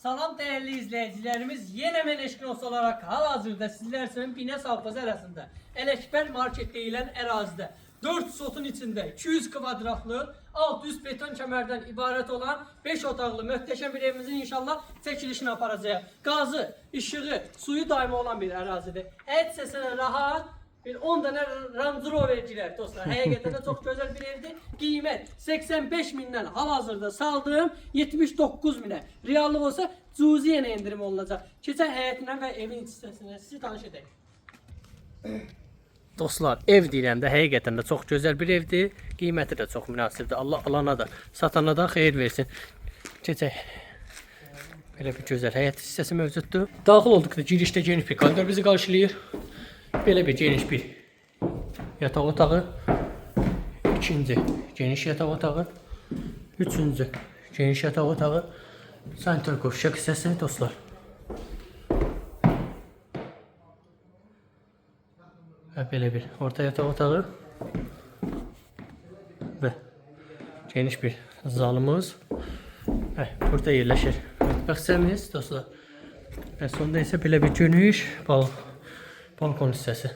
Salam değerli izleyicilerimiz, yine Meneşkinos olarak hal-hazırda sizler için Bine Savpazı arasında Elekber Market deyilen erazide 4 sotun içinde 200 kvadratlı alt üst beton kemerden ibaret olan 5 otaqlı möhtəşəm bir evimizin inşallah çekilişini aparacağız. Gazı, ışığı, suyu daimi olan bir arazidir. Et sesine rahat bir 10 tane Range Rover'ciler dostlar. Həqiqətən də çox gözəl bir evdir. Qiymət 85 mindən hal-hazırda saldığım 79 minə. Reallıq olsa cüzi yenə indirim olacaq. Keçək həyətindən və evin iç hissəsindən sizi tanış edək. Dostlar, ev deyəndə həqiqətən də çox gözəl bir evdir. Qiyməti də çox münasibdir. Allah alana da, satana da xeyir versin. Keçək. Belə bir gözəl həyət hissəsi mövcuddur. Daxil olduqda girişdə geniş bir koridor bizi qarşılayır. Belə bir geniş bir yataq otağı. İkinci geniş yataq otağı. Üçüncü geniş yataq otağı. Sanitar qovşaq hissəsi dostlar. Belə bir orta yataq otağı. Və geniş bir zalımız. Burada yerləşir mətbəx hissəmiz dostlar. Və sonda isə belə bir geniş balkon hissəsi.